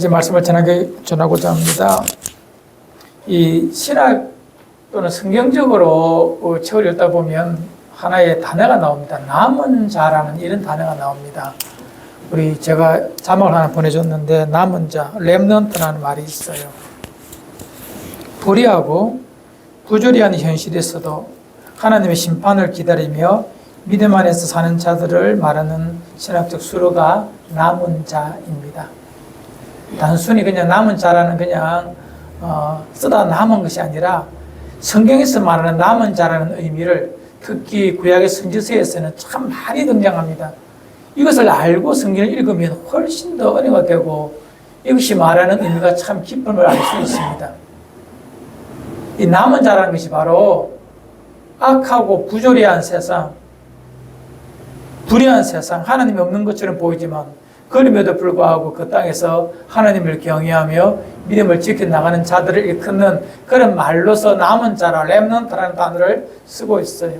이제 말씀을 전하고자 합니다. 이 신학 또는 성경적으로 책을 읽다 보면 하나의 단어가 나옵니다. 남은 자라는 이런 단어가 나옵니다. 제가 자막을 하나 보내줬는데, 남은 자, 렘넌트라는 말이 있어요. 불의하고 부조리한 현실에서도 하나님의 심판을 기다리며 믿음 안에서 사는 자들을 말하는 신학적 수로가 남은 자입니다. 단순히 그냥 남은 자라는 그냥 쓰다 남은 것이 아니라 성경에서 말하는 남은 자라는 의미를 특히 구약의 선지서에서는 참 많이 등장합니다. 이것을 알고 성경을 읽으면 훨씬 더 은혜가 되고 이것이 말하는 의미가 참 깊음을 알 수 있습니다. 이 남은 자라는 것이 바로 악하고 부조리한 세상, 불의한 세상, 하나님이 없는 것처럼 보이지만 그럼에도 불구하고 그 땅에서 하나님을 경외하며 믿음을 지켜나가는 자들을 일컫는 그런 말로서 남은 자라, 렘넌트라는 단어를 쓰고 있어요.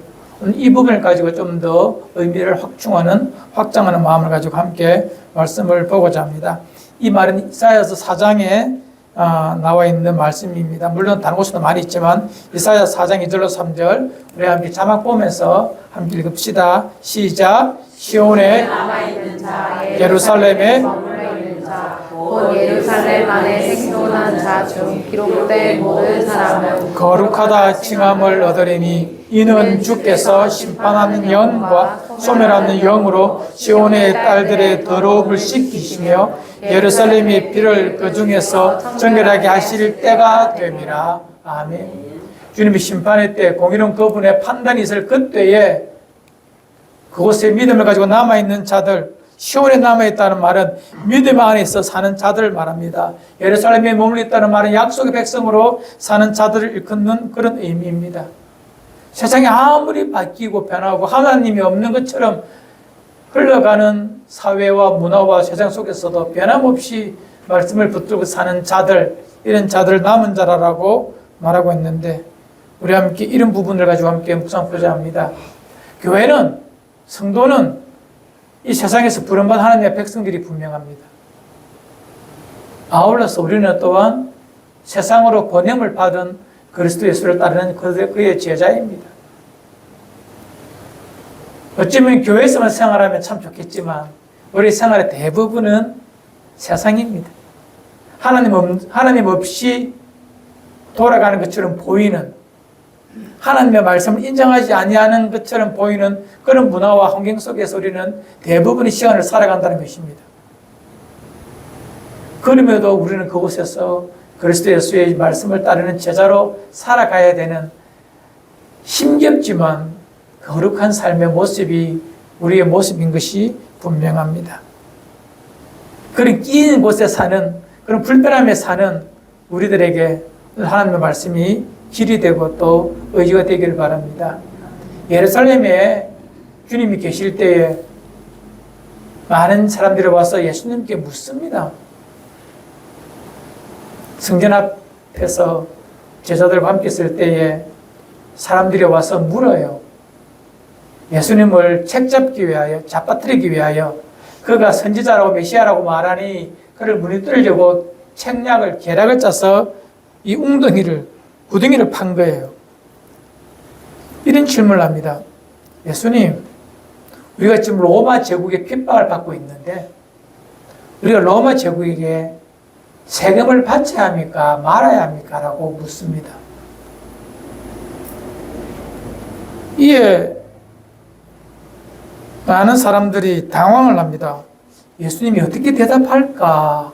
이 부분을 가지고 좀 더 의미를 확장하는 마음을 가지고 함께 말씀을 보고자 합니다. 이 말은 이사야서 4장에 나와 있는 말씀입니다. 물론 다른 곳에도 많이 있지만 이사야 4장 2절로 3절 우리 함께 자막 보면서 함께 읽읍시다. 시작. 시온에 남아있는 자, 예루살렘에 머물러 있는 자, 곧 예루살렘 안에 생존한 자 중 기록된 모든 사람은 거룩하다 칭함을 얻으리니 이는 주께서 심판하는 영과 소멸하는 영으로 시온의 딸들의 더러움을 씻기시며 예루살렘의 피를 그 중에서 정결하게 하실 때가 됨이라. 아멘. 주님의 심판의 때 공의로운 그분의 판단이 있을 그때에 그곳에 믿음을 가지고 남아있는 자들, 시온에 남아있다는 말은 믿음 안에서 사는 자들을 말합니다. 예루살렘에 머물러 있다는 말은 약속의 백성으로 사는 자들을 일컫는 그런 의미입니다. 세상이 아무리 바뀌고 변하고 하나님이 없는 것처럼 흘러가는 사회와 문화와 세상 속에서도 변함없이 말씀을 붙들고 사는 자들, 이런 자들을 남은 자라고 말하고 있는데 우리 함께 이런 부분을 가지고 함께 묵상하고자 합니다. 교회는, 성도는 이 세상에서 부름받은 하나님의 백성들이 분명합니다. 아울러서 우리는 또한 세상으로 번영을 받은 그리스도 예수를 따르는 그의 제자입니다. 어쩌면 교회에서만 생활하면 참 좋겠지만 우리 생활의 대부분은 세상입니다. 하나님 없이 돌아가는 것처럼 보이는, 하나님의 말씀을 인정하지 아니하는 것처럼 보이는 그런 문화와 환경 속에서 우리는 대부분의 시간을 살아간다는 것입니다. 그럼에도 우리는 그곳에서 그리스도 예수의 말씀을 따르는 제자로 살아가야 되는 힘겹지만 거룩한 삶의 모습이 우리의 모습인 것이 분명합니다. 그런 끼인 곳에 사는, 그런 불편함에 사는 우리들에게 하나님의 말씀이 길이 되고 또 의지가 되기를 바랍니다. 예루살렘에 주님이 계실 때에 많은 사람들이 와서 예수님께 묻습니다. 성전 앞에서 제자들과 함께 있을 때에 사람들이 와서 물어요. 예수님을 책잡기 위하여, 잡아뜨리기 위하여 그가 선지자라고 메시아라고 말하니 그를 무너뜨리려고 책략을, 계략을 짜서 이 구덩이를 판 거예요. 이런 질문을 합니다. 예수님, 우리가 지금 로마 제국의 핍박을 받고 있는데 우리가 로마 제국에게 세금을 바쳐야 합니까? 말아야 합니까? 라고 묻습니다. 이에 많은 사람들이 당황을 합니다. 예수님이 어떻게 대답할까?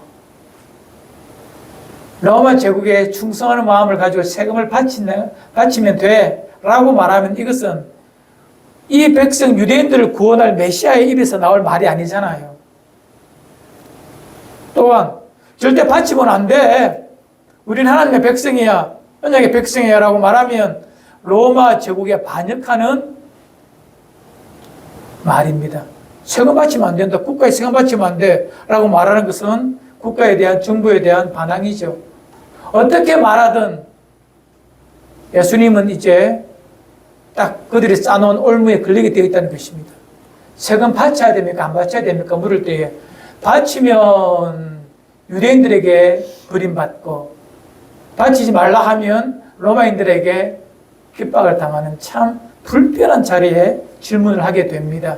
로마 제국에 충성하는 마음을 가지고 세금을 바치면 돼 라고 말하면 이것은 이 백성 유대인들을 구원할 메시아의 입에서 나올 말이 아니잖아요. 또한 절대 바치면 안 돼, 우린 하나님의 백성이야, 언약의 백성이야 라고 말하면 로마 제국에 반역하는 말입니다. 세금 바치면 안 된다, 국가에 세금 바치면 안 돼 라고 말하는 것은 국가에 대한, 정부에 대한 반항이죠. 어떻게 말하든 예수님은 이제 딱 그들이 짜놓은 올무에 걸리게 되어 있다는 것입니다. 세금 바쳐야 됩니까? 안 바쳐야 됩니까? 물을 때에 바치면 유대인들에게 버림받고 바치지 말라 하면 로마인들에게 핍박을 당하는 참 불편한 자리에 질문을 하게 됩니다.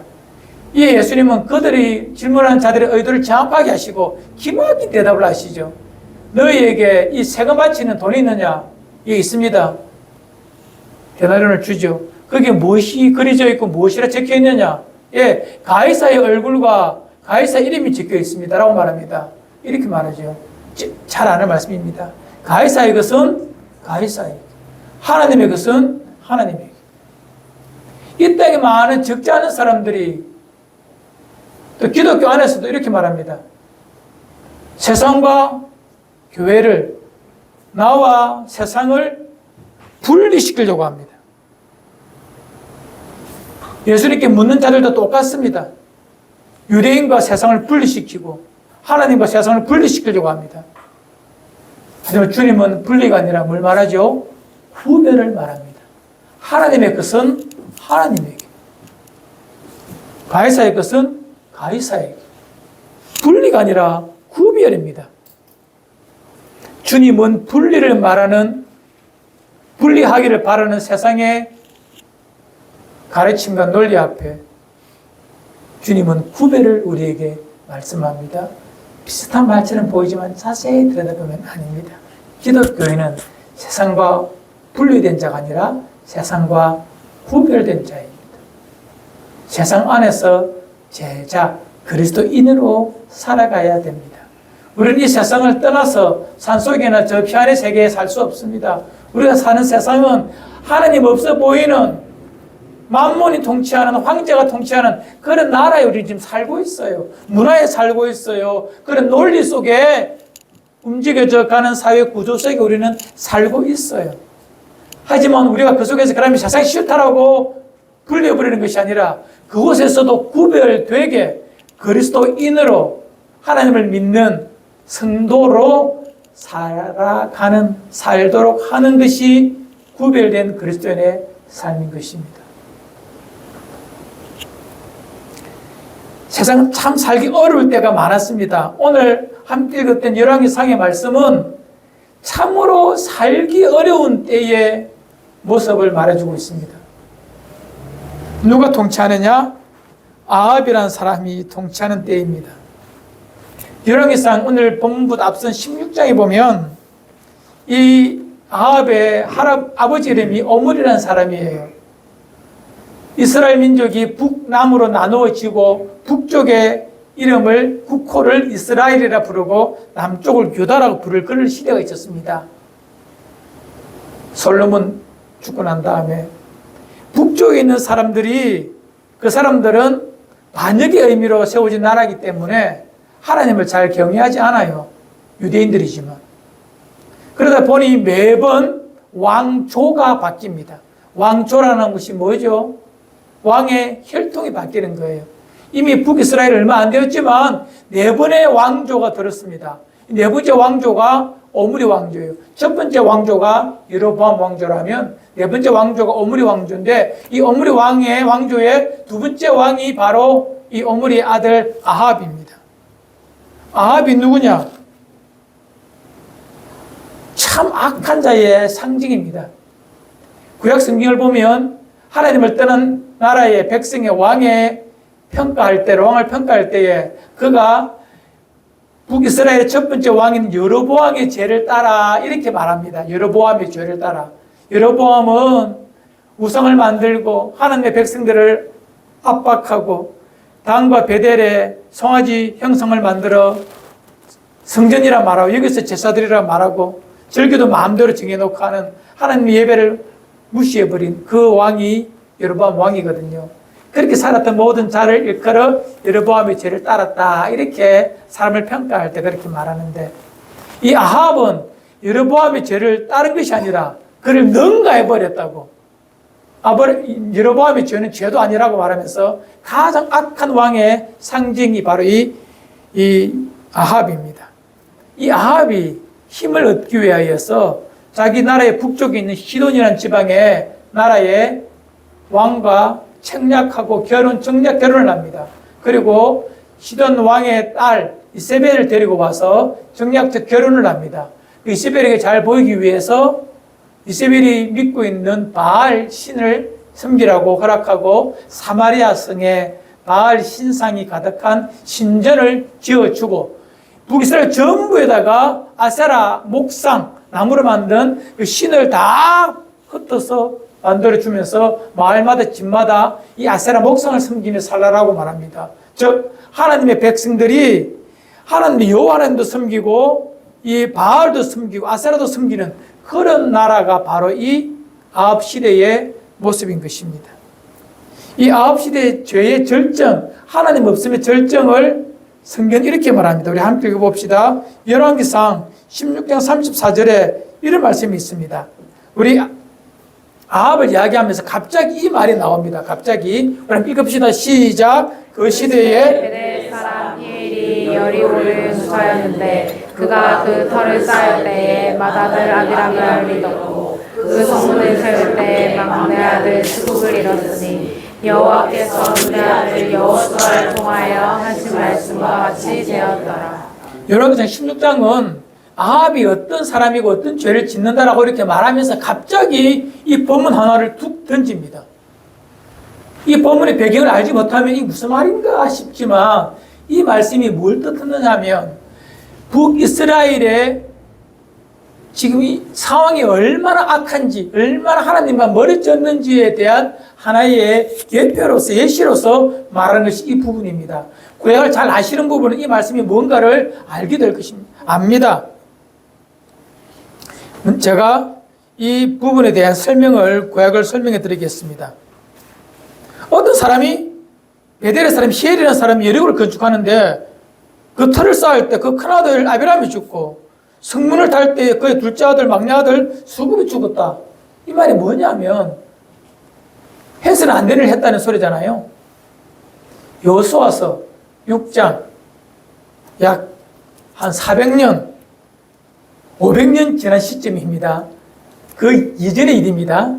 이에 예수님은 그들이 질문하는 자들의 의도를 정확하게 하시고 기막힌 대답을 하시죠. 너희에게 이 세금 바치는 돈이 있느냐? 예, 있습니다. 데나리온을 주죠. 거기에 무엇이 그려져 있고 무엇이라 적혀 있느냐? 예, 가이사의 얼굴과 가이사 이름이 적혀 있습니다. 라고 말합니다. 이렇게 말하죠. 잘 아는 말씀입니다. 가이사의 것은 가이사에게, 하나님의 것은 하나님에게. 이 땅에 많은 적지 않은 사람들이 또 기독교 안에서도 이렇게 말합니다. 세상과 교회를, 나와 세상을 분리시키려고 합니다. 예수님께 묻는 자들도 똑같습니다. 유대인과 세상을 분리시키고 하나님과 세상을 분리시키려고 합니다. 하지만 주님은 분리가 아니라 뭘 말하죠? 구별을 말합니다. 하나님의 것은 하나님에게, 가이사의 것은 가이사에게. 분리가 아니라 구별입니다. 주님은 분리를 말하는, 분리하기를 바라는 세상의 가르침과 논리 앞에 주님은 구별을 우리에게 말씀합니다. 비슷한 말처럼 보이지만 자세히 들여다보면 아닙니다. 기독교인은 세상과 분리된 자가 아니라 세상과 구별된 자입니다. 세상 안에서 제자, 그리스도인으로 살아가야 됩니다. 우리는 이 세상을 떠나서 산속이나 저 피안의 세계에 살 수 없습니다. 우리가 사는 세상은 하나님 없어 보이는 만몬이 통치하는, 황제가 통치하는 그런 나라에 우리 지금 살고 있어요. 문화에 살고 있어요. 그런 논리 속에 움직여져 가는 사회 구조 속에 우리는 살고 있어요. 하지만 우리가 그 속에서 그러면 세상이 싫다라고 분리해버리는 것이 아니라 그곳에서도 구별되게 그리스도인으로 하나님을 믿는 성도로 살도록 하는 것이 구별된 그리스도인의 삶인 것입니다. 세상은 참 살기 어려울 때가 많았습니다. 오늘 함께 읽었던 열왕기상의 말씀은 참으로 살기 어려운 때의 모습을 말해주고 있습니다. 누가 통치하느냐? 아합이라는 사람이 통치하는 때입니다. 열왕기상 오늘 본문 앞선 16장에 보면 이 아합의 아버지 이름이 오므리라는 사람이에요. 이스라엘 민족이 북남으로 나누어지고 북쪽의 이름을 국호를 이스라엘이라 부르고 남쪽을 유다라고 부를 그런 시대가 있었습니다. 솔로몬 죽고 난 다음에 북쪽에 있는 사람들이, 그 사람들은 반역의 의미로 세워진 나라이기 때문에 하나님을 잘 경외하지 않아요. 유대인들이지만. 그러다 보니 매번 왕조가 바뀝니다. 왕조라는 것이 뭐죠? 왕의 혈통이 바뀌는 거예요. 이미 북이스라엘 얼마 안 되었지만 4번의 왕조가 들었습니다. 4번째 왕조가 오므리 왕조예요. 첫 번째 왕조가 여로보암 왕조라면 4번째 왕조가 오므리 왕조인데 이 오므리 왕의 왕조의 2번째 왕이 바로 이 오므리의 아들 아합입니다. 아합이 누구냐? 참 악한 자의 상징입니다. 구약 성경을 보면 하나님을 떠난 나라의 백성의 왕을 평가할 때에 그가 북이스라엘의 첫 번째 왕인 여로보암의 죄를 따라 이렇게 말합니다. 여로보암의 죄를 따라. 여로보암은 우상을 만들고 하나님의 백성들을 압박하고 단과 베델에 송아지 형성을 만들어 성전이라 말하고 여기서 제사드리라 말하고 절기도 마음대로 정해놓고 하는 하나님의 예배를 무시해버린 그 왕이 여로보암 왕이거든요. 그렇게 살았던 모든 자를 일컬어 여로보암의 죄를 따랐다, 이렇게 사람을 평가할 때 그렇게 말하는데, 이 아합은 여로보암의 죄를 따른 것이 아니라 그를 능가해버렸다고. 여로보암의 죄는 죄도 아니라고 말하면서 가장 악한 왕의 상징이 바로 이 아합입니다. 이 아합이 힘을 얻기 위하여서 자기 나라의 북쪽에 있는 시돈이라는 지방의 나라의 왕과 정략 결혼을 합니다. 그리고 시돈 왕의 딸 이세벨을 데리고 와서 정략적 결혼을 합니다. 이세벨에게 잘 보이기 위해서 이세벨이 믿고 있는 바알 신을 섬기라고 허락하고 사마리아 성에 바알 신상이 가득한 신전을 지어주고 북이스라엘 전부에다가 아세라 목상, 나무로 만든 그 신을 다 흩어서 만들어주면서 마을마다 집마다 이 아세라 목상을 섬기며 살라라고 말합니다. 즉 하나님의 백성들이 하나님의 여호와 하나님도 섬기고 이 바알도 섬기고 아세라도 섬기는 그런 나라가 바로 이 아합 시대의 모습인 것입니다. 이 아합 시대의 죄의 절정, 하나님 없음의 절정을 성경은 이렇게 말합니다. 우리 함께 읽어봅시다. 열왕기상 16장 34절에 이런 말씀이 있습니다. 우리 아합을 이야기하면서 갑자기 이 말이 나옵니다. 갑자기 우리 함께 읽읍시다. 시작. 그 시대에 베델 사람 히엘이 여리고를 수사였는데 그가 그 터를 쌓을 때에 맏아들 아비람을 잃었고 그 성문을 세울 때에 막내 아들 스굽을 잃었으니 여호와께서 내 아들 여호수아를 통하여 하신 말씀과 같이 되었더라. 열왕기상 16장은 아합이 어떤 사람이고 어떤 죄를 짓는다라고 이렇게 말하면서 갑자기 이 본문 하나를 툭 던집니다. 이 본문의 배경을 알지 못하면 이 무슨 말인가 싶지만 이 말씀이 뭘 뜻하느냐 하면 북이스라엘의 지금 이 상황이 얼마나 악한지, 얼마나 하나님과 멀어졌는지에 대한 하나의 예표로서, 예시로서 말하는 것이 이 부분입니다. 구약을 잘 아시는 부분은 이 말씀이 뭔가를 알게 될 것입니다. 압니다. 제가 이 부분에 대한 구약을 설명해 드리겠습니다. 어떤 사람이, 베델의 사람, 히엘이라는 사람이 여리고를 건축하는데 그 터를 쌓을 때 그 큰아들 아비람이 죽고 성문을 달 때 그의 둘째 아들, 막내 아들 수굽이 죽었다. 이 말이 뭐냐면 해서는 안 되는 일 했다는 소리잖아요. 여호수아서 6장 약 한 400년, 500년 지난 시점입니다. 그 이전의 일입니다.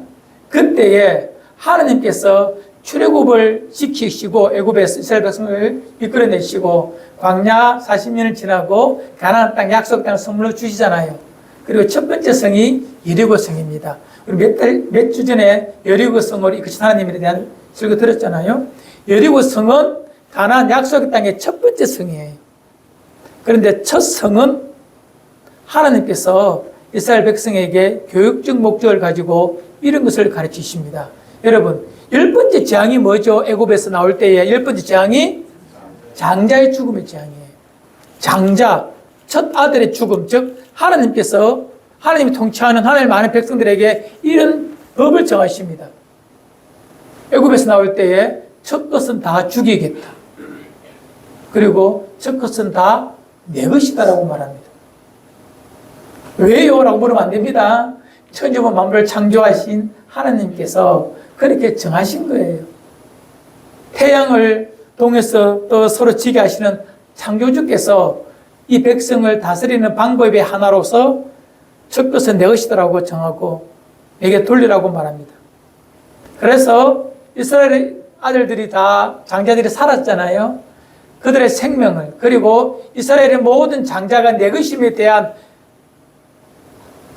그때에 하나님께서 출애굽을 지키시고 애굽에서 이스라엘 백성을 이끌어내시고 광야 40년을 지나고 가나안 땅 약속 땅을 선물로 주시잖아요. 그리고 첫 번째 성이 여리고 성입니다. 우리 몇 주 전에 여리고 성으로 이끄신 하나님에 대한 설교 들었잖아요. 여리고 성은 가나안 약속 땅의 첫 번째 성이에요. 그런데 첫 성은 하나님께서 이스라엘 백성에게 교육적 목적을 가지고 이런 것을 가르치십니다. 여러분, 10번째 재앙이 뭐죠? 애굽에서 나올 때에 10번째 재앙이 장자의 죽음의 재앙이에요. 장자, 첫 아들의 죽음, 즉 하나님이 통치하는 하나님 많은 백성들에게 이런 법을 정하십니다. 애굽에서 나올 때에 첫 것은 다 죽이겠다. 그리고 첫 것은 다 내 것이다라고 말합니다. 왜요? 라고 물으면 안 됩니다. 천지와 만물을 창조하신 하나님께서 그렇게 정하신 거예요. 태양을 동에서 또 서로 지게 하시는 창조주께서 이 백성을 다스리는 방법의 하나로서 첫 것은 내 것이다라고 정하고 내게 돌리라고 말합니다. 그래서 이스라엘 아들들이 다 장자들이 살았잖아요. 그들의 생명을, 그리고 이스라엘의 모든 장자가 내 것임에 대한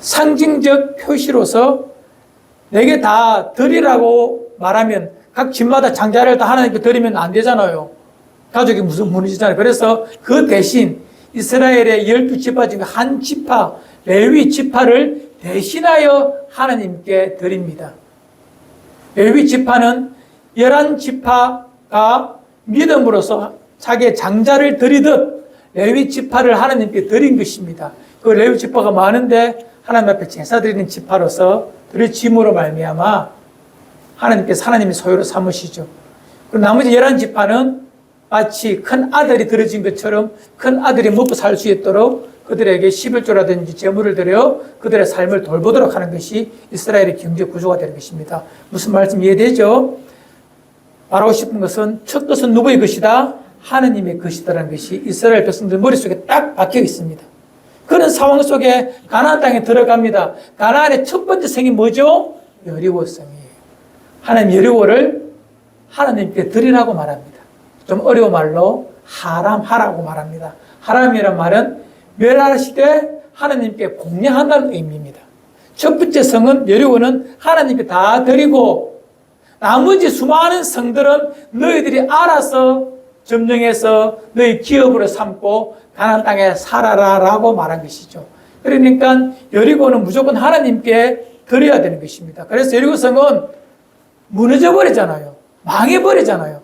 상징적 표시로서 내게 다 드리라고 말하면 각 집마다 장자를 다 하나님께 드리면 안 되잖아요. 가족이 무슨 무너지잖아요. 그래서 그 대신 이스라엘의 12지파 중에 한 지파, 레위 지파를 대신하여 하나님께 드립니다. 레위 지파는 11지파가 믿음으로써 자기의 장자를 드리듯 레위 지파를 하나님께 드린 것입니다. 그 레위 지파가 많은데 하나님 앞에 제사 드리는 지파로서 드려짐으로 말미암아 하나님께서 하나님의 소유로 삼으시죠. 그리고 나머지 11지파는 마치 큰 아들이 드려진 것처럼 큰 아들이 먹고 살 수 있도록 그들에게 11조라든지 제물을 드려 그들의 삶을 돌보도록 하는 것이 이스라엘의 경제 구조가 되는 것입니다. 무슨 말씀 이해되죠? 말하고 싶은 것은 첫 것은 누구의 것이다? 하나님의 것이다라는 것이 이스라엘 백성들 머릿속에 딱 박혀 있습니다. 그런 상황 속에 가나안 땅에 들어갑니다. 가나안의 첫 번째 성이 뭐죠? 여리고 성이에요. 하나님 여리고를 하나님께 드리라고 말합니다. 좀 어려운 말로 하람하라고 말합니다. 하람이란 말은 멸하시되 하나님께 공양한다는 의미입니다. 첫 번째 성은 여리고는 하나님께 다 드리고 나머지 수많은 성들은 너희들이 알아서 점령해서 너희 기업으로 삼고 가나안 땅에 살아라라고 말한 것이죠. 그러니까 여리고는 무조건 하나님께 드려야 되는 것입니다. 그래서 여리고 성은 무너져 버리잖아요. 망해 버리잖아요.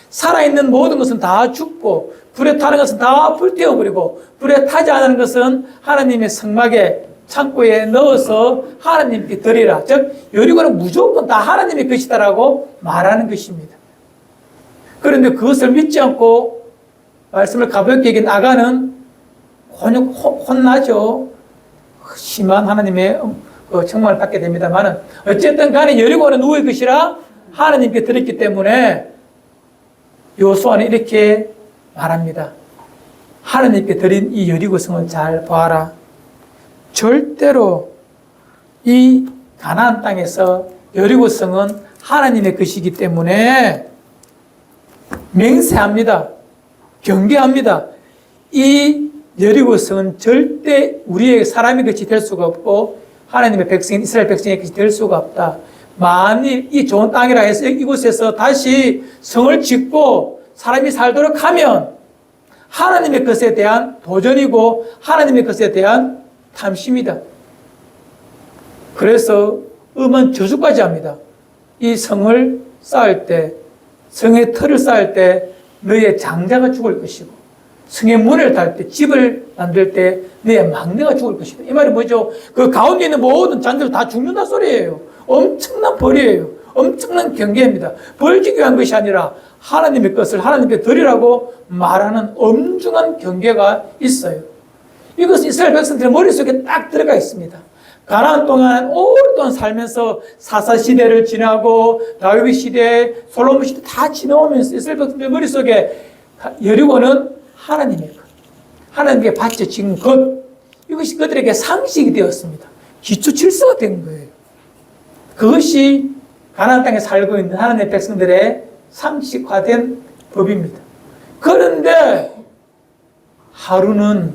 살아있는 모든 것은 다 죽고 불에 타는 것은 다 불태워버리고 불에 타지 않는 것은 하나님의 성막에 창고에 넣어서 하나님께 드리라. 즉 여리고는 무조건 다 하나님의 것이다라고 말하는 것입니다. 그런데 그것을 믿지 않고 말씀을 가볍게 여긴 아간은 혼나죠. 심한 하나님의 책망을 받게 됩니다만 어쨌든 간에 여리고는 누구의 것이라 하나님께 드렸기 때문에 여호수아는 이렇게 말합니다. 하나님께 드린 이 여리고 성을 잘 봐라. 절대로 이 가나안 땅에서 여리고 성은 하나님의 것이기 때문에 맹세합니다. 경계합니다. 이 여리고 성은 절대 우리의 사람의 것이 될 수가 없고 하나님의 백성인 이스라엘 백성의 것이 될 수가 없다. 만일 이 좋은 땅이라 해서 이곳에서 다시 성을 짓고 사람이 살도록 하면 하나님의 것에 대한 도전이고 하나님의 것에 대한 탐심이다. 그래서 음은 저주까지 합니다. 이 성을 쌓을 때, 성의 틀을 쌓을 때 너의 장자가 죽을 것이고 성의 문을 달 때, 집을 만들 때 너의 막내가 죽을 것이다. 이 말이 뭐죠? 그 가운데 있는 모든 잔들 다 죽는다 소리예요. 엄청난 벌이에요. 엄청난 경계입니다. 벌기 위한 것이 아니라 하나님의 것을 하나님께 드리라고 말하는 엄중한 경계가 있어요. 이것은 이스라엘 백성들의 머릿속에 딱 들어가 있습니다. 가나안 동안 오랫동안 살면서 사사 시대를 지나고 다윗 시대, 솔로몬 시대 다 지나오면서 이스라엘 백성들의 머릿속에 여리고는 하나님의 것, 하나님께 바쳐진 것, 이것이 그들에게 상식이 되었습니다. 기초 질서가 된 거예요. 그것이 가나안 땅에 살고 있는 하나님의 백성들의 상식화된 법입니다. 그런데 하루는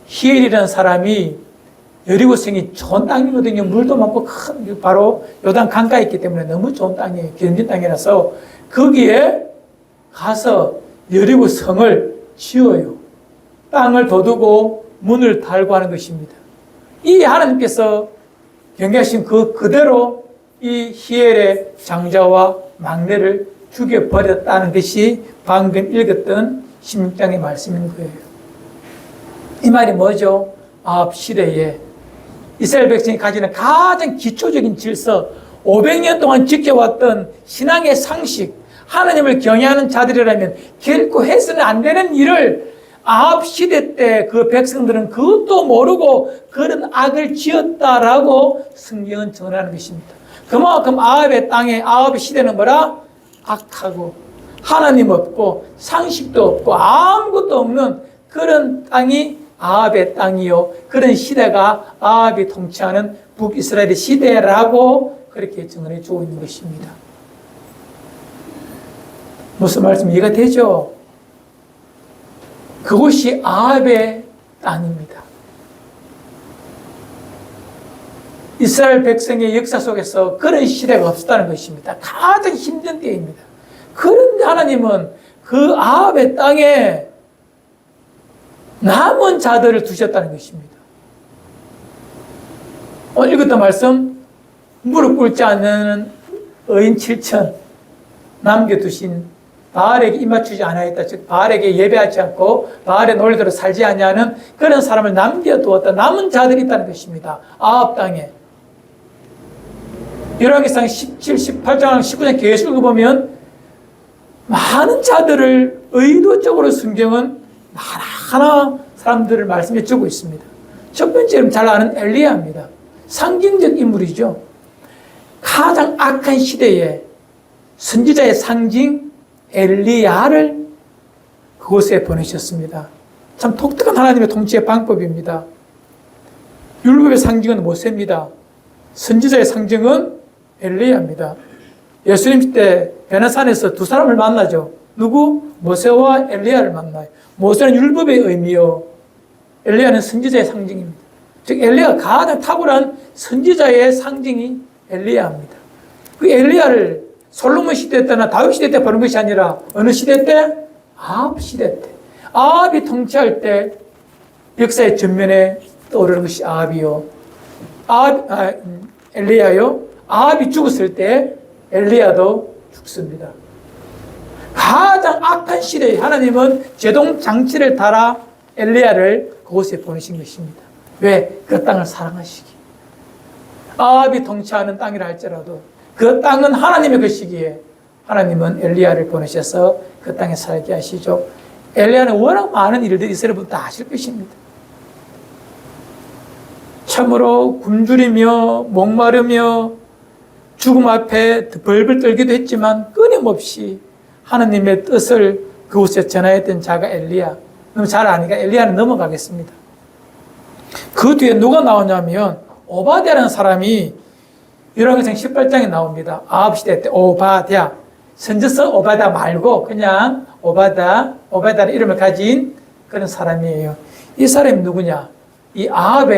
히엘이라는 사람이 여리고 성이 좋은 땅이거든요. 물도 많고 큰 바로 요단 강가에 있기 때문에 너무 좋은 땅이에요. 기름진 땅이라서 거기에 가서 여리고 성을 지어요. 땅을 돋우고 문을 달고 하는 것입니다. 이 하나님께서 경계하신 그대로 이 히엘의 장자와 막내를 죽여버렸다는 것이 방금 읽었던 16장의 말씀인 거예요. 이 말이 뭐죠? 아합 시대에 이스라엘 백성이 가지는 가장 기초적인 질서, 500년 동안 지켜왔던 신앙의 상식, 하나님을 경외하는 자들이라면 결코 해서는 안 되는 일을 아합 시대 때 그 백성들은 그것도 모르고 그런 악을 지었다라고 성경은 전하는 것입니다. 그만큼 아합의 땅에 아합의 시대는 뭐라? 악하고 하나님 없고 상식도 없고 아무것도 없는 그런 땅이 아합의 땅이요. 그런 시대가 아합이 통치하는 북이스라엘의 시대라고 그렇게 정언해 주고 있는 것입니다. 무슨 말씀 이해가 되죠? 그곳이 아합의 땅입니다. 이스라엘 백성의 역사 속에서 그런 시대가 없었다는 것입니다. 가장 힘든 때입니다. 그런데 하나님은 그 아합의 땅에 남은 자들을 두셨다는 것입니다. 오늘 읽었던 말씀, 무릎 꿇지 않는 의인 7천 남겨두신 바알에게 입맞추지 않아야했다. 즉 바알에게 예배하지 않고 바알의 논리대로 살지 아니하는 그런 사람을 남겨두었다. 남은 자들이 있다는 것입니다. 아합 땅에. 열왕기상 17, 18장, 19장 계속 읽어보면 많은 자들을 의도적으로 성경은 하나하나 사람들을 말씀해 주고 있습니다. 첫 번째로 잘 아는 엘리야입니다. 상징적 인물이죠. 가장 악한 시대에 선지자의 상징 엘리야를 그곳에 보내셨습니다. 참 독특한 하나님의 통치의 방법입니다. 율법의 상징은 모세입니다. 선지자의 상징은 엘리야입니다. 예수님 때 베나산에서 두 사람을 만나죠. 누구? 모세와 엘리야를 만나요. 모세는 율법의 의미요. 엘리야는 선지자의 상징입니다. 즉 엘리야가 가장 탁월한 선지자의 상징이 엘리야입니다. 그 엘리야를 솔로몬 시대 때나 다윗 시대 때 보는 것이 아니라 어느 시대 때? 아합 시대 때. 아합이 통치할 때 역사의 전면에 떠오르는 것이 아합이요. 엘리야요. 아합이 죽었을 때 엘리야도 죽습니다. 가장 악한 시대에 하나님은 제동 장치를 달아 엘리야를 그곳에 보내신 것입니다. 왜? 그 땅을 사랑하시기. 아합이 통치하는 땅이라 할지라도 그 땅은 하나님의 것이기에 하나님은 엘리야를 보내셔서 그 땅에 살게 하시죠. 엘리야는 워낙 많은 일들이 이스라엘 분들 다 아실 것입니다. 참으로 굶주리며 목마르며 죽음 앞에 벌벌 떨기도 했지만 끊임없이 하나님의 뜻을 그곳에 전하였던 자가 엘리야. 너무 잘 아니까 엘리야는 넘어가겠습니다. 그 뒤에 누가 나오냐면 오바댜라는 사람이 열왕기상 18장에 나옵니다. 아합 시대 때 오바댜. 선지서 오바댜 말고 그냥 오바댜라는 이름을 가진 그런 사람이에요. 이 사람이 누구냐? 이 아합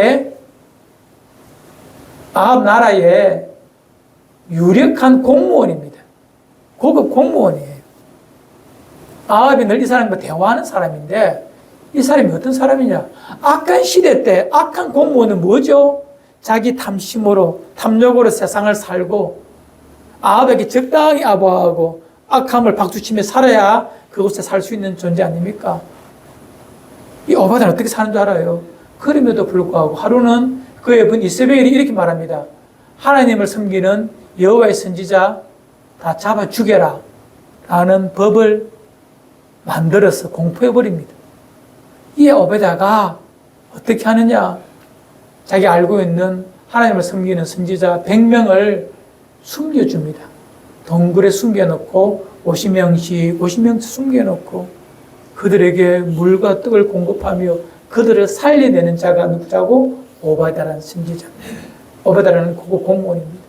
나라의 유력한 공무원입니다. 고급 공무원이에요. 아합이 늘 이 사람과 대화하는 사람인데 이 사람이 어떤 사람이냐? 악한 시대 때 악한 공무원은 뭐죠? 자기 탐심으로 탐욕으로 세상을 살고 아합에게 적당히 아부하고 악함을 박수치며 살아야 그곳에 살 수 있는 존재 아닙니까? 이 오바댜는 어떻게 사는 줄 알아요? 그럼에도 불구하고 하루는 그의 분 이세벨이 이렇게 말합니다. 하나님을 섬기는 여호와의 선지자 다 잡아 죽여라 라는 법을 만들어서 공포해버립니다. 이 오바댜가 어떻게 하느냐? 자기 알고 있는 하나님을 섬기는 선지자 100명을 숨겨줍니다. 동굴에 숨겨놓고 50명씩 숨겨놓고 그들에게 물과 떡을 공급하며 그들을 살려내는 자가 누구자고? 오바댜라는 선지자. 오바댜라는 고급 공무원입니다.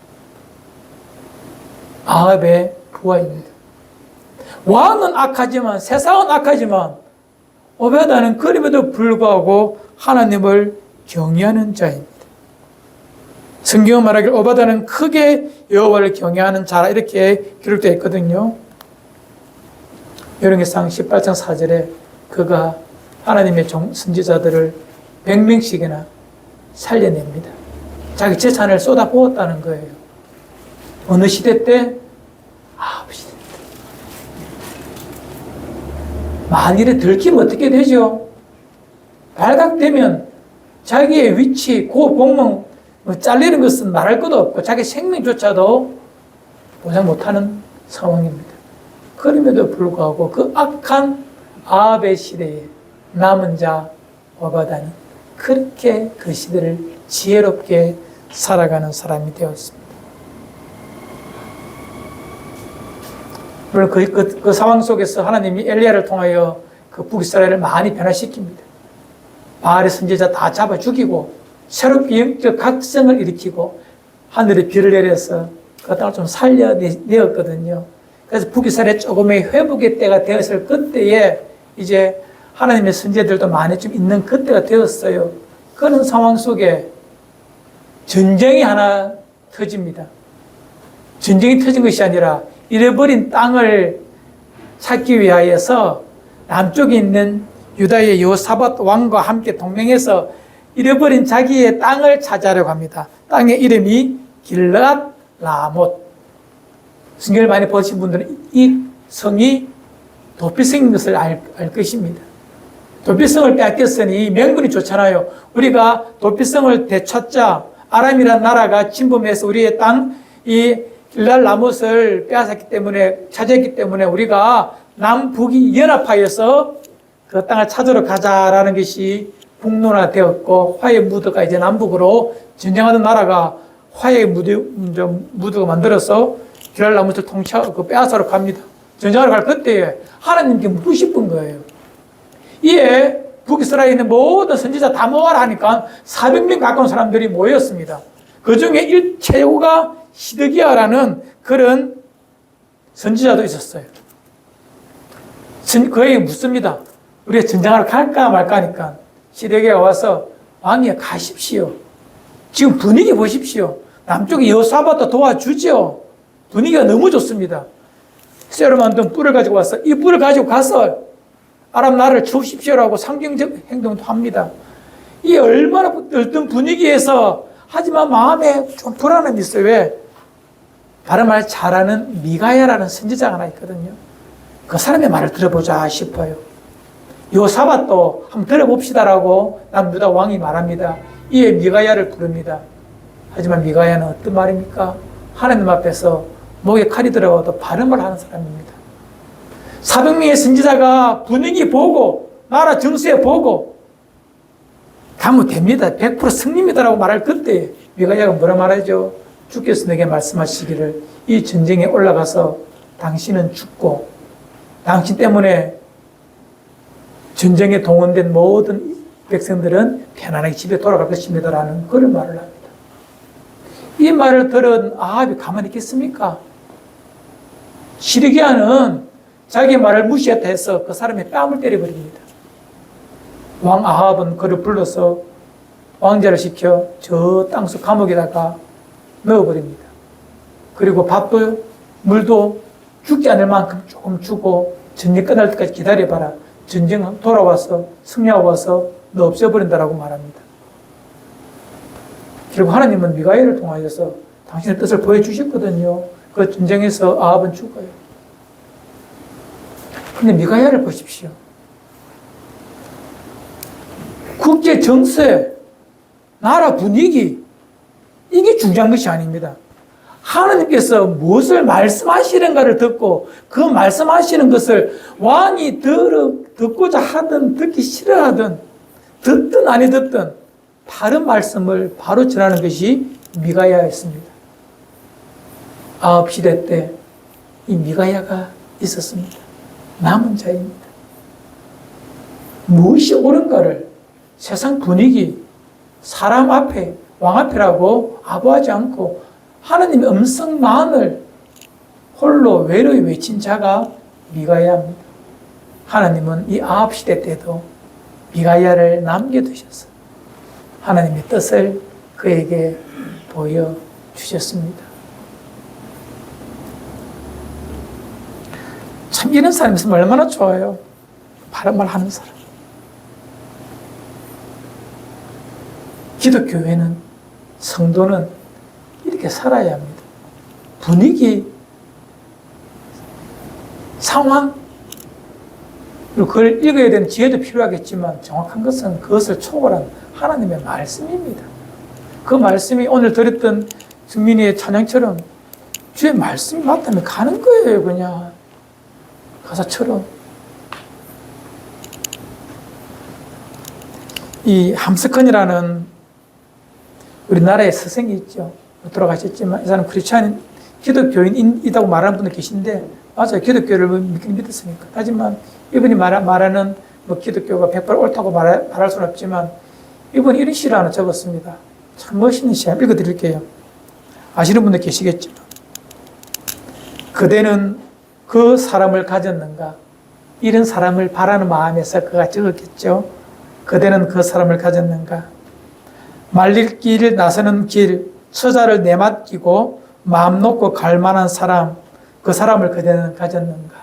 아합의 부하입니다. 왕은 악하지만 세상은 악하지만 오바댜는 그럼에도 불구하고 하나님을 경외하는 자입니다. 성경은 말하길 오바댜는 크게 여호와를 경외하는 자라 이렇게 기록되어 있거든요. 열왕기상 18장 4절에 그가 하나님의 선지자들을 100명씩이나 살려냅니다. 자기 재산을 쏟아부었다는 거예요. 어느 시대 때? 아합 시대 때. 만일에 들키면 어떻게 되죠? 발각되면 자기의 위치, 공무원 잘리는 것은 말할 것도 없고 자기 생명조차도 보장 못하는 상황입니다. 그럼에도 불구하고 그 악한 아합의 시대에 남은 자 오바댜는 그렇게 그 시대를 지혜롭게 살아가는 사람이 되었습니다. 물론 그 상황 속에서 하나님이 엘리야를 통하여 그 북이스라엘을 많이 변화시킵니다. 바알의 선지자 다 잡아 죽이고 새롭게 영적 각성을 일으키고 하늘에 비를 내려서 그 땅을 좀 살려내었거든요. 그래서 북이스라엘의 조금의 회복의 때가 되었을 그때에 이제 하나님의 선지자들도 많이 좀 있는 그때가 되었어요. 그런 상황 속에 전쟁이 하나 터집니다. 전쟁이 터진 것이 아니라 잃어버린 땅을 찾기 위하여서 남쪽에 있는 유다의 여호사밧 왕과 함께 동맹해서 잃어버린 자기의 땅을 차지하려고 합니다. 땅의 이름이 길르앗 라못. 성경을 많이 보신 분들은 이 성이 도피성인 것을 알 것입니다. 도피성을 빼앗겼으니 명분이 좋잖아요. 우리가 도피성을 되찾자 아람이라는 나라가 침범해서 우리의 땅, 이 길르앗 라못을 빼앗았기 때문에, 차지했기 때문에 우리가 남북이 연합하여서 그 땅을 찾으러 가자라는 것이 북론화되었고, 화해 무드가 이제 남북으로 전쟁하던 나라가 화해 무드가 만들어서 길르앗 라못을 통치하고 빼앗으러 갑니다. 전쟁하러 갈 그때에 하나님께 묻고 싶은 거예요. 이에 북이스라엘에 있는 모든 선지자 다 모아라 하니까 400명 가까운 사람들이 모였습니다. 그 중에 최고가 시드기야라는 그런 선지자도 있었어요. 그에게 묻습니다. 우리가 전쟁하러 갈까 말까 하니까 시드기야가 와서 왕이여 가십시오. 지금 분위기 보십시오. 남쪽에 여호사밧도 도와주죠. 분위기가 너무 좋습니다. 쇠로 만든 뿔을 가지고 와서 이 뿔을 가지고 가서 아람 나라를 치우십시오라고 상징적 행동도 합니다. 이 얼마나 어떤 분위기에서 하지만 마음에 좀 불안함이 있어요. 왜? 바른 말 잘하는 미가야라는 선지자가 하나 있거든요. 그 사람의 말을 들어보자 싶어요. 여호사밧도 한번 들어봅시다라고 남유다 왕이 말합니다. 이에 미가야를 부릅니다. 하지만 미가야는 어떤 말입니까? 하나님 앞에서 목에 칼이 들어가도 바른 말 하는 사람입니다. 400명의 선지자가 분위기 보고 나라 정세 보고 가면 됩니다. 100% 승리입니다라고 말할 그때 미가야가 뭐라 말하죠? 주께서 내게 말씀하시기를 이 전쟁에 올라가서 당신은 죽고 당신 때문에 전쟁에 동원된 모든 백성들은 편안하게 집에 돌아갈 것입니다라는 그런 말을 합니다. 이 말을 들은 아합이 가만히 있겠습니까? 시드기야는 자기 말을 무시했다 해서 그 사람의 뺨을 때려버립니다. 왕 아합은 그를 불러서 왕자를 시켜 저 땅속 감옥에다가 넣어버립니다. 그리고 밥도 물도 죽지 않을 만큼 조금 주고 전쟁 끝날 때까지 기다려봐라. 전쟁 돌아와서 승리하고 와서 너 없애버린다라고 말합니다. 결국 하나님은 미가야를 통하여서 당신의 뜻을 보여주셨거든요. 그 전쟁에서 아합은 죽어요. 그런데 미가야를 보십시오. 국제 정세, 나라 분위기, 이게 중요한 것이 아닙니다. 하나님께서 무엇을 말씀하시는가를 듣고 그 말씀하시는 것을 왕이 듣고자 하든 듣기 싫어하든 듣든 아니 듣든 바른 말씀을 바로 전하는 것이 미가야였습니다. 아합 시대 때 이 미가야가 있었습니다. 남은 자입니다. 무엇이 옳은가를 세상 분위기, 사람 앞에, 왕 앞이라고 아부하지 않고 하나님의 음성만을 홀로 외로이 외친 자가 미가야입니다. 하나님은 이 아합 시대 때도 미가야를 남겨두셨어요. 하나님의 뜻을 그에게 보여주셨습니다. 참 이런 사람이 있으면 얼마나 좋아요. 바른 말 하는 사람. 기독교회는, 성도는 이렇게 살아야 합니다. 분위기, 상황, 그리고 그걸 읽어야 되는 지혜도 필요하겠지만 정확한 것은 그것을 초월한 하나님의 말씀입니다. 그 말씀이 오늘 들었던 승민이의 찬양처럼 주의 말씀이 맞다면 가는 거예요. 그냥 가사처럼. 이 함스컨이라는 우리나라의 스승이 있죠. 돌아가셨지만 이 사람 크리스찬 기독교인이라고 말하는 분들 계신데 맞아요. 기독교를 믿긴 믿었으니까. 하지만 이분이 말하는 뭐 기독교가 100% 옳다고 말할 수는 없지만 이분이 이런 시를 하나 적었습니다. 참 멋있는 시 한번 읽어드릴게요. 아시는 분들 계시겠지만 그대는 그 사람을 가졌는가? 이런 사람을 바라는 마음에서 그가 적었겠죠. 그대는 그 사람을 가졌는가? 말릴 길 나서는 길 처자를 내맡기고 마음 놓고 갈 만한 사람, 그 사람을 그대는 가졌는가?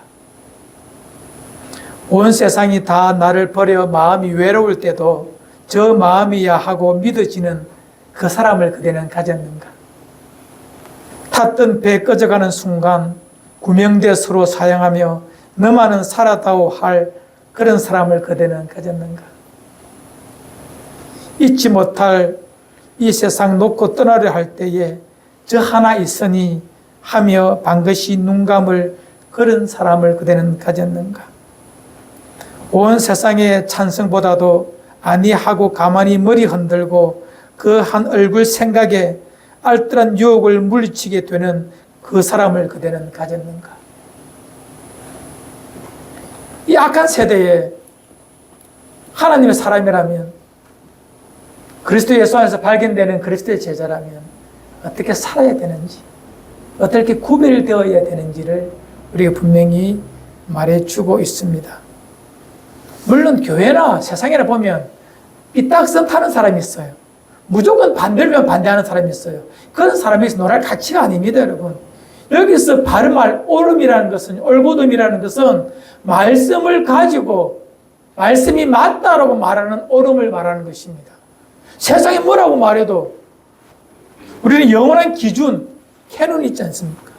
온 세상이 다 나를 버려 마음이 외로울 때도 저 마음이야 하고 믿어지는 그 사람을 그대는 가졌는가? 탔던 배 꺼져가는 순간 구명대 서로 사양하며 너만은 살아다오 할 그런 사람을 그대는 가졌는가? 잊지 못할 이 세상 놓고 떠나려 할 때에 저 하나 있으니 하며 반드시 눈 감을 그런 사람을 그대는 가졌는가? 온 세상의 찬성보다도 아니하고 가만히 머리 흔들고 그 한 얼굴 생각에 알뜰한 유혹을 물리치게 되는 그 사람을 그대는 가졌는가? 이 악한 세대에 하나님의 사람이라면 그리스도 예수 안에서 발견되는 그리스도의 제자라면 어떻게 살아야 되는지, 어떻게 구별되어야 되는지를 우리가 분명히 말해주고 있습니다. 물론 교회나 세상이나 보면 삐딱선 타는 사람이 있어요. 무조건 반대면 반대하는 사람이 있어요. 그런 사람이 놀할 가치가 아닙니다, 여러분. 여기서 바른 말, 옳음이라는 것은, 옳고름이라는 것은 말씀을 가지고 말씀이 맞다라고 말하는 옳음을 말하는 것입니다. 세상이 뭐라고 말해도 우리는 영원한 기준, 캐논이 있지 않습니까?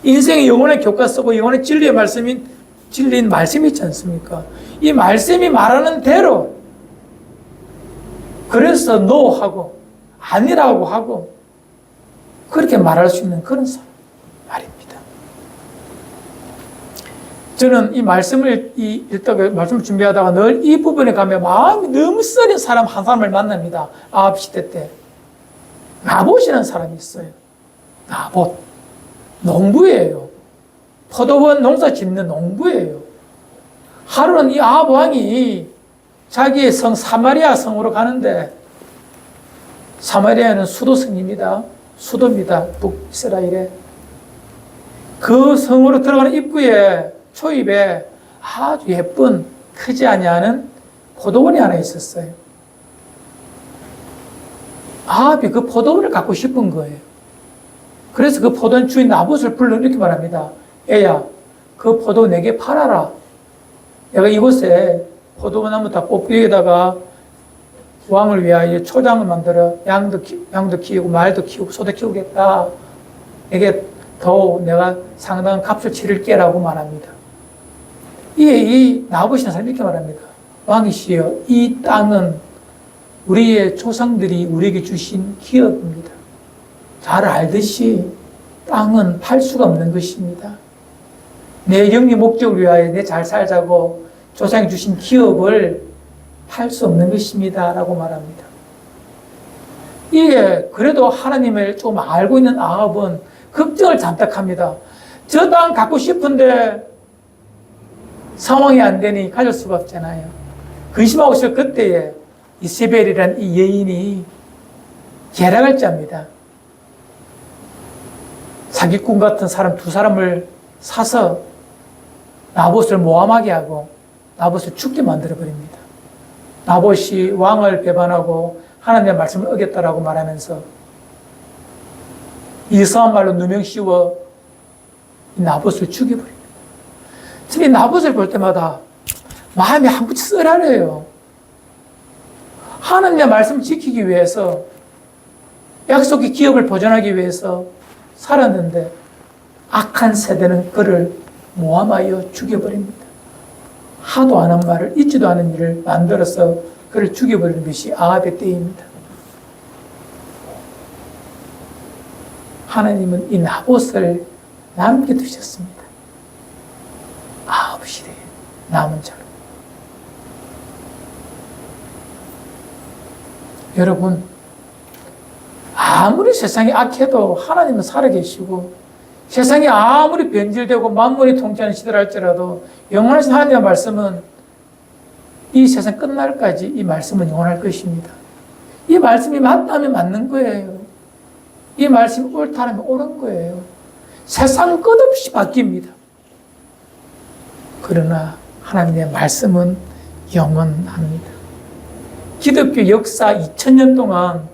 인생의 영원한 교과서고 영원한 진리의 말씀인 진리인 말씀이 있지 않습니까? 이 말씀이 말하는 대로 그래서 노하고 아니라고 하고 그렇게 말할 수 있는 그런 사람 말입니다. 저는 이 말씀을 읽다가 말씀을 준비하다가 늘 이 부분에 가면 마음이 너무 쓰린 사람 한 사람을 만납니다. 아합 시대 때 나봇이라는 사람이 있어요. 나봇 농부예요. 포도원 농사 짓는 농부예요. 하루는 이 아합 왕이 자기의 성 사마리아 성으로 가는데 사마리아는 수도성입니다. 수도입니다. 북이스라엘에. 그 성으로 들어가는 입구에 초입에 아주 예쁜 크지 아니하는 포도원이 하나 있었어요. 아합이 그 포도원을 갖고 싶은 거예요. 그래서 그 포도원 주인 나봇을 불러 이렇게 말합니다. 애야, 그 포도 내게 팔아라. 내가 이곳에 포도원 나무 다 뽑고 여기다가 왕을 위하여 초장을 만들어 양도 키우고 말도 키우고 소도 키우겠다. 이게 더 내가 상당한 값을 치를게라고 말합니다. 이 나봇이라는 사람이 이렇게 말합니다. 왕이시여, 이 땅은 우리의 조상들이 우리에게 주신 기업입니다. 잘 알듯이 땅은 팔 수가 없는 것입니다. 내 영리 목적을 위하여 내 잘 살자고 조상이 주신 기업을 팔 수 없는 것입니다. 라고 말합니다. 이게 그래도 하나님을 좀 알고 있는 아합은 걱정을 잔뜩 합니다. 저 땅 갖고 싶은데 상황이 안 되니 가질 수가 없잖아요. 근심하고 있을 그때에 이세벨이라는 이 여인이 계략을 짭니다. 사기꾼 같은 사람 두 사람을 사서 나봇을 모함하게 하고 나봇을 죽게 만들어버립니다. 나봇이 왕을 배반하고 하나님의 말씀을 어겼다라고 말하면서 이상한 말로 누명 씌워 나봇을 죽여버립니다. 이 나봇을 볼 때마다 마음이 한껏 씁쓸해요. 하나님의 말씀을 지키기 위해서 약속의 기업을 보존하기 위해서 살았는데 악한 세대는 그를 모함하여 죽여버립니다. 하도 안 한 말을 잊지도 않은 일을 만들어서 그를 죽여버리는 것이 아합의 때입니다. 하나님은 이 나봇을 남겨두셨습니다. 아합 시대에 남은 자로. 여러분, 아무리 세상이 악해도 하나님은 살아계시고 세상이 아무리 변질되고 만물이 통치하는 시대를 할지라도 영원하신 하나님의 말씀은 이 세상 끝날까지 이 말씀은 영원할 것입니다. 이 말씀이 맞다면 맞는 거예요. 이 말씀이 옳다면 옳은 거예요. 세상 끝없이 바뀝니다. 그러나 하나님의 말씀은 영원합니다. 기독교 역사 2000년 동안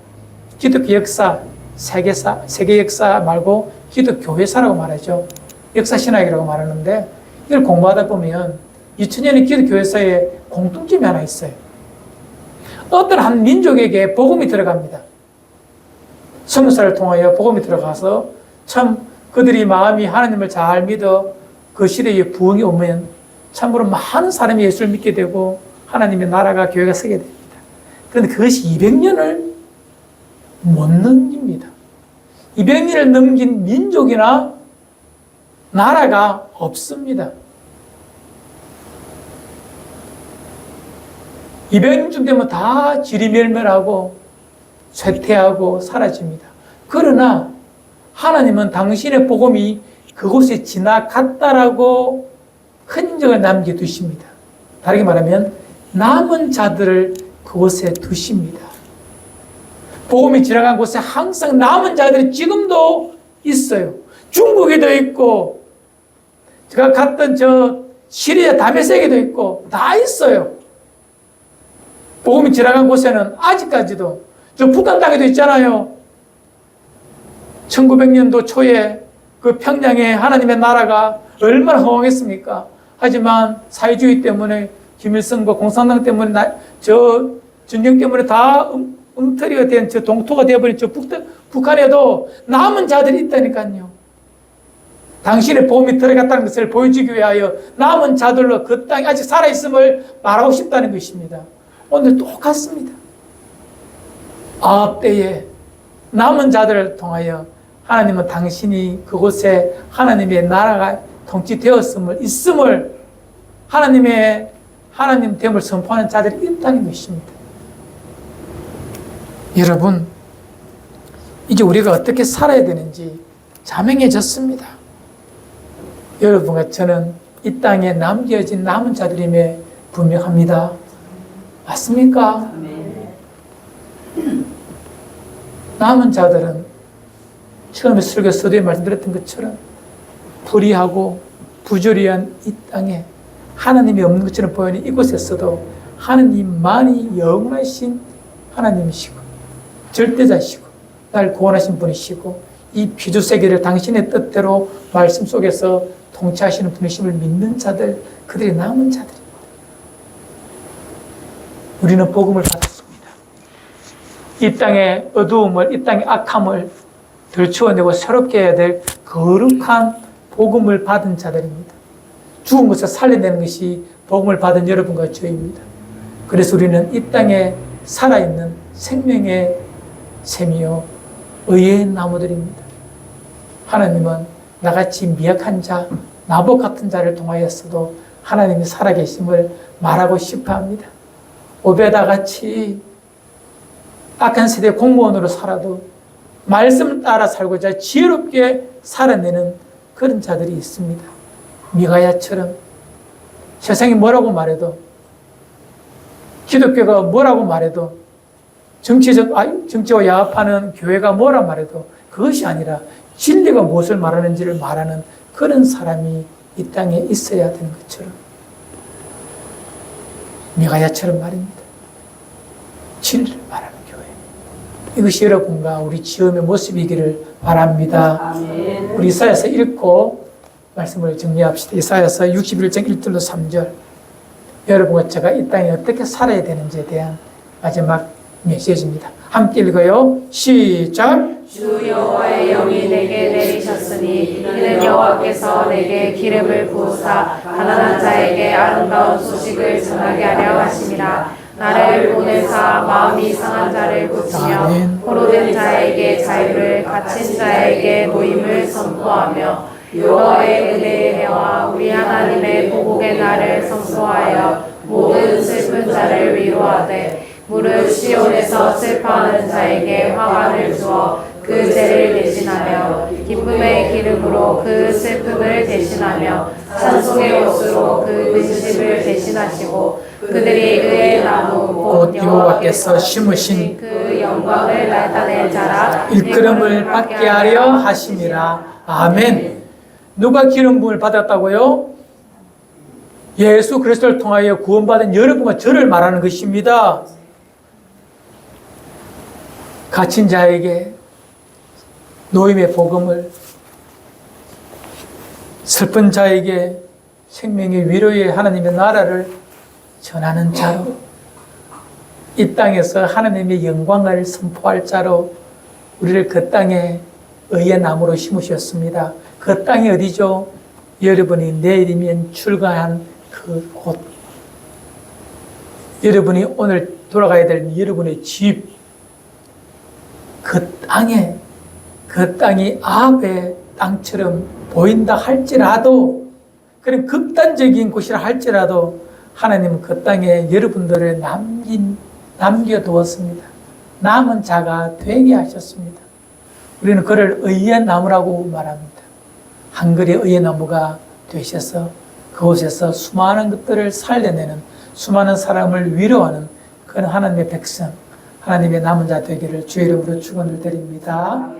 기독교 역사, 세계 역사 말고 기독교회사라고 말하죠. 역사신학이라고 말하는데 이걸 공부하다 보면 2000년의 기독교회사에 공통점이 하나 있어요. 어떤 한 민족에게 복음이 들어갑니다. 선교사를 통하여 복음이 들어가서 참 그들이 마음이 하나님을 잘 믿어 그 시대에 부흥이 오면 참으로 많은 사람이 예수를 믿게 되고 하나님의 나라가 교회가 서게 됩니다. 그런데 그것이 200년을 못 넘깁니다. 200년을 넘긴 민족이나 나라가 없습니다. 200년쯤 되면 다 지리멸멸하고 쇠퇴하고 사라집니다. 그러나 하나님은 당신의 복음이 그곳에 지나갔다라고 흔적을 남겨두십니다. 다르게 말하면 남은 자들을 그곳에 두십니다. 복음이 지나간 곳에 항상 남은 자들이 지금도 있어요. 중국에도 있고 제가 갔던 저 시리아 다메섹에도 있고 다 있어요. 복음이 지나간 곳에는 아직까지도 저 북한 땅에도 있잖아요. 1900년도 초에 그 평양에 하나님의 나라가 얼마나 허황했습니까? 하지만 사회주의 때문에 김일성과 공산당 때문에 저 전쟁 때문에 다 엉터리가 된 저 동토가 되어버린 저 북한에도 남은 자들이 있다니까요. 당신의 복음이 들어갔다는 것을 보여주기 위하여 남은 자들로 그 땅에 아직 살아있음을 말하고 싶다는 것입니다. 오늘 똑같습니다. 아합 때에 남은 자들을 통하여 하나님은 당신이 그곳에 하나님의 나라가 통치되었음을 있음을 하나님의 하나님됨을 선포하는 자들이 있다는 것입니다. 여러분, 이제 우리가 어떻게 살아야 되는지 자명해졌습니다. 여러분과 저는 이 땅에 남겨진 남은 자들임에 분명합니다. 맞습니까? 남은 자들은 처음에 설교 서두에 말씀드렸던 것처럼 불의하고 부조리한 이 땅에 하나님이 없는 것처럼 보이는 이곳에서도 하나님만이 영원하신 하나님이시고 절대자시고 날 구원하신 분이시고 이 피조세계를 당신의 뜻대로 말씀 속에서 통치하시는 분이심을 믿는 자들, 그들이 남은 자들입니다. 우리는 복음을 받았습니다. 이 땅의 어두움을, 이 땅의 악함을 들추어내고 새롭게 해야 될 거룩한 복음을 받은 자들입니다. 죽은 것을 살려내는 것이 복음을 받은 여러분과 저입니다. 그래서 우리는 이 땅에 살아있는 생명의 샘이요 의의 나무들입니다. 하나님은 나같이 미약한 자, 나복 같은 자를 통하여서도 하나님이 살아계심을 말하고 싶어 합니다. 오베다같이 악한 세대 공무원으로 살아도 말씀을 따라 살고자 지혜롭게 살아내는 그런 자들이 있습니다. 미가야처럼 세상이 뭐라고 기독교가 뭐라고 말해도 정치와 야합하는 교회가 뭐라 말해도 그것이 아니라 진리가 무엇을 말하는지를 말하는 그런 사람이 이 땅에 있어야 되는 것처럼 미가야처럼 말입니다. 진리를 말하는 교회. 이것이 여러분과 우리 지음의 모습이기를 바랍니다. 아멘. 우리 이사야서 읽고 말씀을 정리합시다. 이사야서 61장 1절로 3절. 여러분과 제가 이 땅에 어떻게 살아야 되는지에 대한 마지막 메시지입니다. 함께 읽어요. 시작. 주 여호와의 영이 내게 내리셨으니 이는 여호와께서 내게 기름을 부으사 가난한 자에게 아름다운 소식을 전하게 하려 하심이라. 나를 보내사 마음이 상한 자를 고치며 포로된 자에게 자유를, 갇힌 자에게 모임을 선포하며 여호와의 은혜의 해와 우리 하나님의 보복의 날을 선포하여 모든 슬픈 자를 위로하되 무릇 시온에서 슬퍼하는 자에게 화관을 주어 그 죄를 대신하며 기쁨의 기름으로 그 슬픔을 대신하며 찬송의 옷으로 그 근심을 대신하시고 그들이 의의 나무 곧 여호와께서 심으신 그 영광을 나타낼 자라 일컬음을 받게 하려 하심이라. 아멘. 누가 기름 부음을 받았다고요? 예수 그리스도를 통하여 구원받은 여러분과 저를 말하는 것입니다. 갇힌 자에게 노임의 복음을, 슬픈 자에게 생명의 위로의 하나님의 나라를 전하는 자로, 이 땅에서 하나님의 영광을 선포할 자로 우리를 그 땅에 의의 나무로 심으셨습니다. 그 땅이 어디죠? 여러분이 내일이면 출가한 그 곳. 여러분이 오늘 돌아가야 될 여러분의 집. 그 땅이 아합의 땅처럼 보인다 할지라도, 그런 극단적인 곳이라 할지라도 하나님은 그 땅에 여러분들을 남겨두었습니다. 남은 자가 되게 하셨습니다. 우리는 그를 의의 나무라고 말합니다. 한 그루의 의의 나무가 되셔서 그곳에서 수많은 것들을 살려내는, 수많은 사람을 위로하는 그런 하나님의 백성, 하나님의 남은 자 되기를 주의 이름으로 축원을 드립니다.